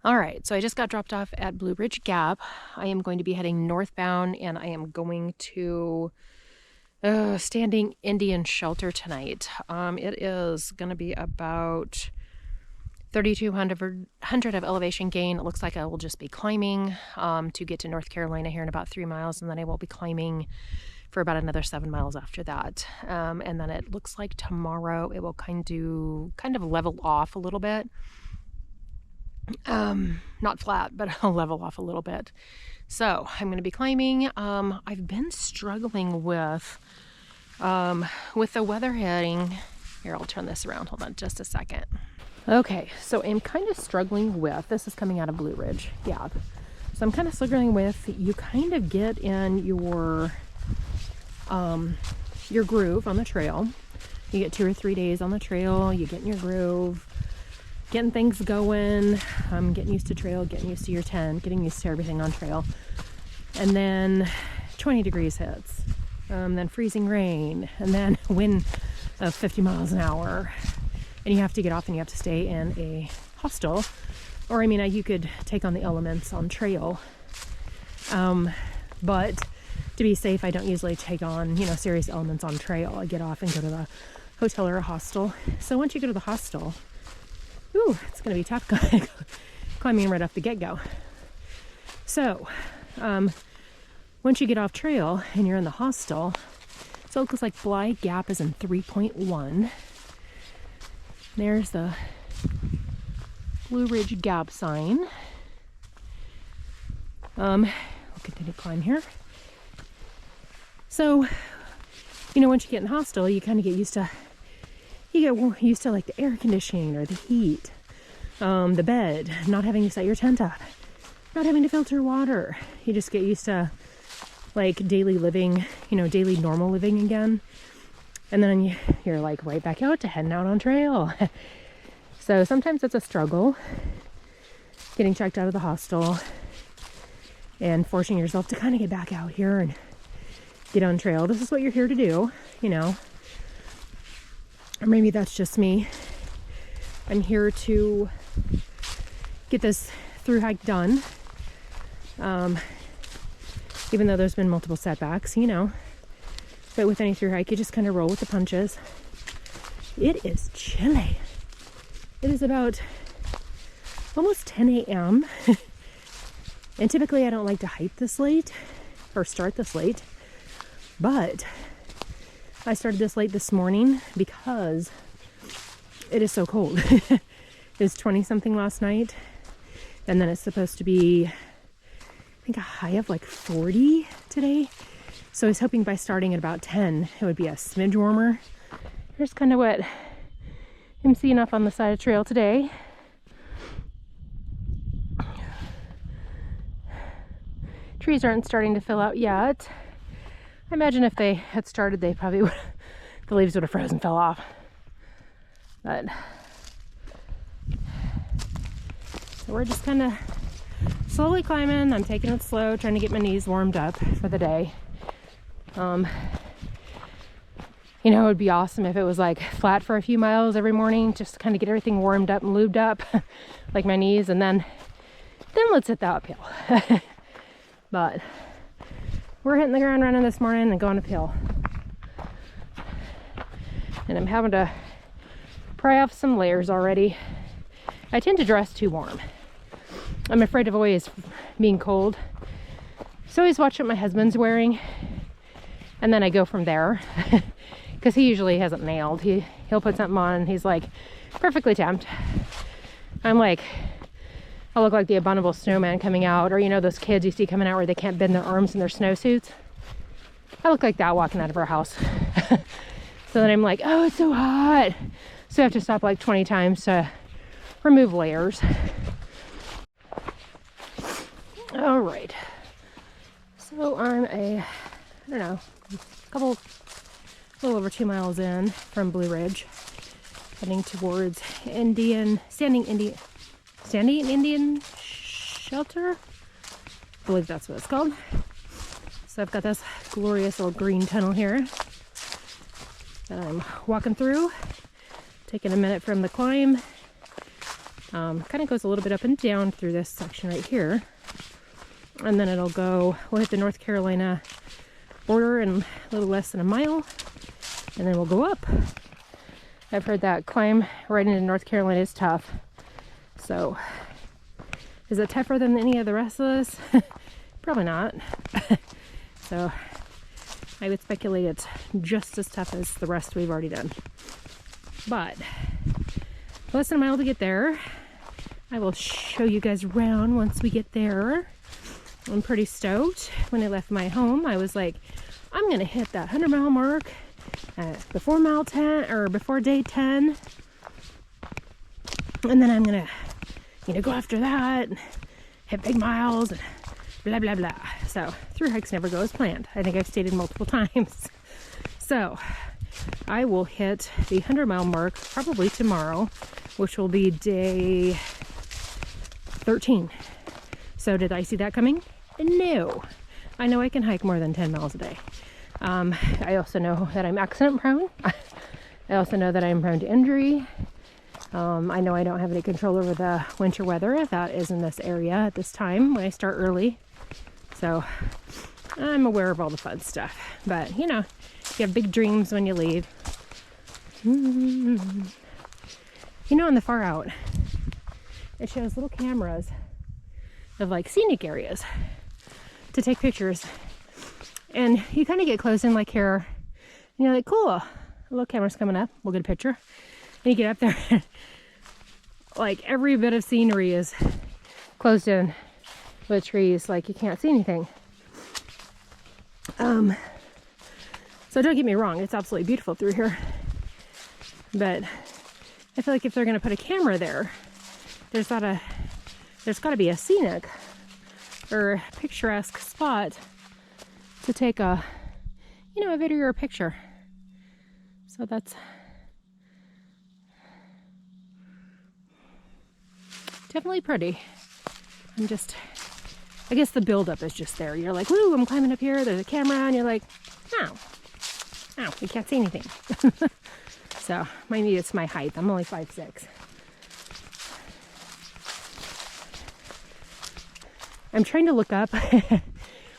All right, so I just got dropped off at Blue Ridge Gap. I am going to be heading northbound, and I am going to Standing Indian Shelter tonight. It is going to be about 3,200 of elevation gain. It looks like I will just be climbing to get to North Carolina here in about 3 miles, and then I will be climbing for about another 7 miles after that. And then it looks like tomorrow it will kind of level off a little bit. Not flat, but I'll level off a little bit. So I'm going to be climbing. I've been struggling with the weather heading. Here, I'll turn this around. Hold on just a second. Okay, so I'm kind of struggling with, this is coming out of Blue Ridge Gap. So I'm kind of struggling with, you kind of get in your groove on the trail. You get 2 or 3 days on the trail, you get in your groove, getting things going, getting used to trail, getting used to your tent, getting used to everything on trail. And then 20 degrees hits, then freezing rain, and then wind of 50 miles an hour. And you have to get off and you have to stay in a hostel. Or, I mean, you could take on the elements on trail. But to be safe, I don't usually take on, serious elements on trail. I get off and go to the hotel or a hostel. So once you go to the hostel, it's going to be tough climbing right off the get-go. So, once you get off trail and you're in the hostel, so it looks like Bly Gap is in 3.1. There's the Blue Ridge Gap sign. We'll continue to climb here. So, once you get in the hostel, you kind of get used to like the air conditioning or the heat, the bed, not having to set your tent up, not having to filter water. You just get used to like daily living, daily normal living again. And then you're like right back out to heading out on trail. So sometimes it's a struggle getting checked out of the hostel and forcing yourself to kind of get back out here and get on trail. This is what you're here to do, Or maybe that's just me. I'm here to get this through hike done. Even though there's been multiple setbacks, But with any through hike, you just kind of roll with the punches. It is chilly. It is about almost 10 a.m. And typically I don't like to hike this late or start this late. But I started this late this morning because it is so cold. It was 20 something last night. And then it's supposed to be, I think, a high of like 40 today. So I was hoping by starting at about 10, it would be a smidge warmer. Here's kind of what I'm seeing up on the side of the trail today. Trees aren't starting to fill out yet. I imagine if they had started, they probably would, the leaves would have frozen and fell off. But, so we're just kind of slowly climbing. I'm taking it slow, trying to get my knees warmed up for the day. It would be awesome if it was like flat for a few miles every morning, just to kind of get everything warmed up and lubed up, like my knees, and then let's hit the uphill. But we're hitting the ground running this morning and going uphill. And I'm having to pry off some layers already. I tend to dress too warm. I'm afraid of always being cold. So I always watch what my husband's wearing. And then I go from there. Because he usually hasn't nailed. He'll put something on and he's like, perfectly temped. I'm like, I look like the abominable snowman coming out. Or those kids you see coming out where they can't bend their arms in their snowsuits. I look like that walking out of our house. So then I'm like, oh, it's so hot. So I have to stop like 20 times to remove layers. All right. So I'm a little over 2 miles in from Blue Ridge, heading towards Standing Indian Shelter. I believe that's what it's called. So I've got this glorious little green tunnel here that I'm walking through, taking a minute from the climb, Kind of goes a little bit up and down through this section right here. And then we'll hit the North Carolina border in a little less than a mile. And then we'll go up. I've heard that climb right into North Carolina is tough. So, is it tougher than any of the rest of this? Probably not. So, I would speculate it's just as tough as the rest we've already done. But, less than a mile to get there. I will show you guys around once we get there. I'm pretty stoked. When I left my home, I was like, I'm going to hit that 100-mile mark before day 10. And then I'm going to, go after that, hit big miles, and blah, blah, blah. So, through hikes never go as planned. I think I've stated multiple times. So, I will hit the 100-mile mark probably tomorrow, which will be day 13. So, did I see that coming? No. I know I can hike more than 10 miles a day. I also know that I'm accident prone. I also know that I'm prone to injury. I know I don't have any control over the winter weather that is in this area at this time when I start early. So I'm aware of all the fun stuff. But, you have big dreams when you leave. On the far out, it shows little cameras of like scenic areas to take pictures. And you kind of get close in like here, and you're like, cool, a little camera's coming up, we'll get a picture. And you get up there, like every bit of scenery is closed in with trees, like you can't see anything. So don't get me wrong, it's absolutely beautiful through here. But I feel like if they're gonna put a camera there, there's gotta be a scenic or picturesque spot to take a video or a picture. So that's definitely pretty. I guess the buildup is just there. You're like, woo, I'm climbing up here, there's a camera, and you're like, ow, you can't see anything. So, maybe it's my height. I'm only 5'6". I'm trying to look up.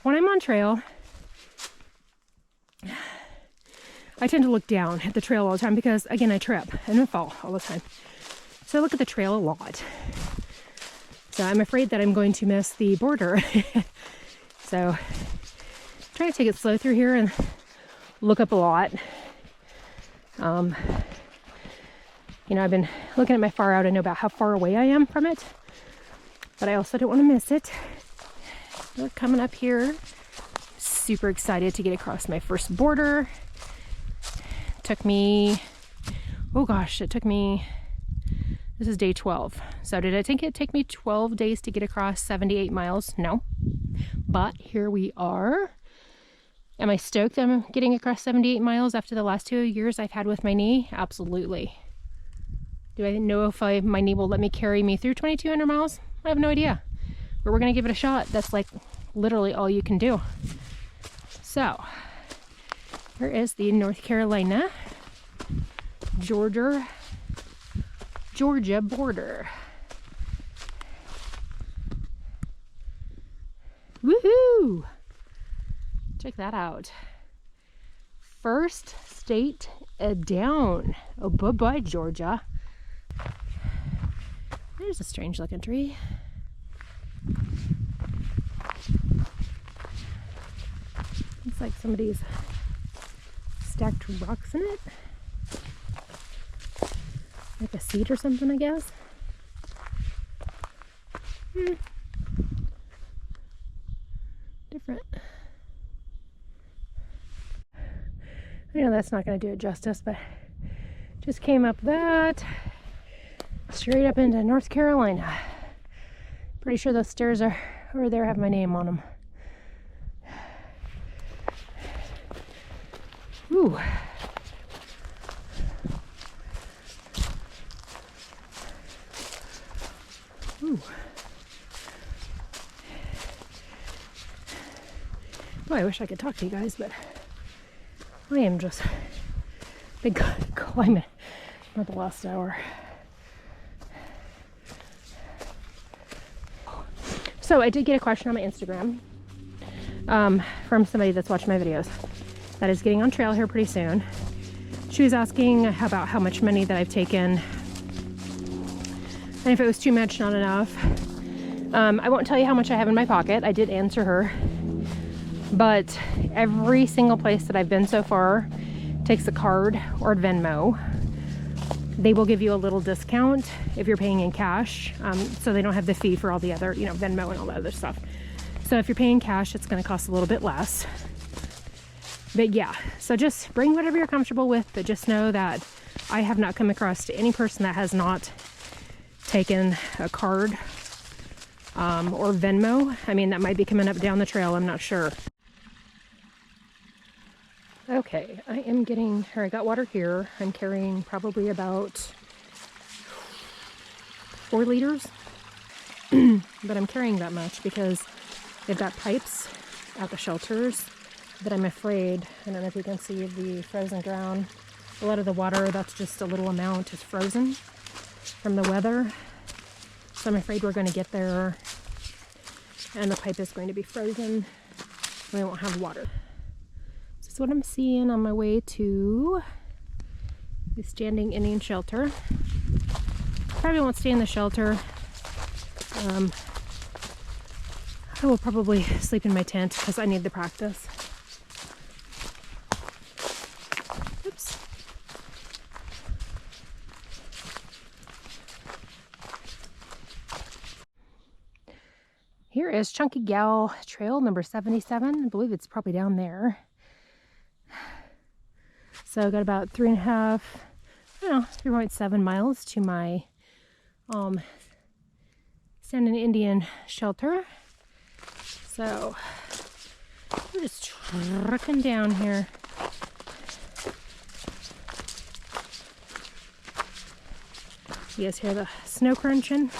When I'm on trail, I tend to look down at the trail all the time because, again, I trip and I fall all the time. So I look at the trail a lot. So I'm afraid that I'm going to miss the border. So try to take it slow through here and look up a lot. I've been looking at my far out. I know about how far away I am from it, but I also don't want to miss it. We're coming up here. Super excited to get across my first border. Took me, this is day 12. So did I think it'd take me 12 days to get across 78 miles? No. But here we are. Am I stoked that I'm getting across 78 miles after the last 2 years I've had with my knee? Absolutely. Do I know if my knee will let me carry me through 2,200 miles? I have no idea. But we're going to give it a shot. That's like literally all you can do. So, here is the North Carolina, Georgia border. Woohoo! Check that out. First state down. Oh, bye-bye, Georgia. There's a strange looking tree. Looks like somebody's stacked rocks in it. Like a seed or something, I guess. Different. I know that's not going to do it justice, but just came up that straight up into North Carolina. Pretty sure those stairs are over there, have my name on them. Ooh. Ooh. Boy, I wish I could talk to you guys, but I am just been climbing for the last hour. So I did get a question on my Instagram from somebody that's watched my videos that is getting on trail here pretty soon. She was asking about how much money that I've taken and if it was too much, not enough. I won't tell you how much I have in my pocket. I did answer her, but every single place that I've been so far takes a card or Venmo. They will give you a little discount if you're paying in cash, so they don't have the fee for all the other, you know, Venmo and all that other stuff. So if you're paying cash, it's going to cost a little bit less. But yeah, so just bring whatever you're comfortable with, but just know that I have not come across any person that has not taken a card or Venmo. I mean, that might be coming up down the trail, I'm not sure. Okay, I got water here. I'm carrying probably about 4 liters, but I'm carrying that much because they've got pipes at the shelters that I'm afraid, I don't know if you can see the frozen ground. A lot of the water, that's just a little amount, is frozen from the weather. So I'm afraid we're going to get there and the pipe is going to be frozen. We won't have water. This is what I'm seeing on my way to the Standing Indian Shelter. Probably won't stay in the shelter. I will probably sleep in my tent because I need the practice. Oops. Here is Chunky Gal Trail number 77. I believe it's probably down there. So I got about 3.7 miles to my Standing Indian Shelter. So we're just trucking down here. You guys hear the snow crunching?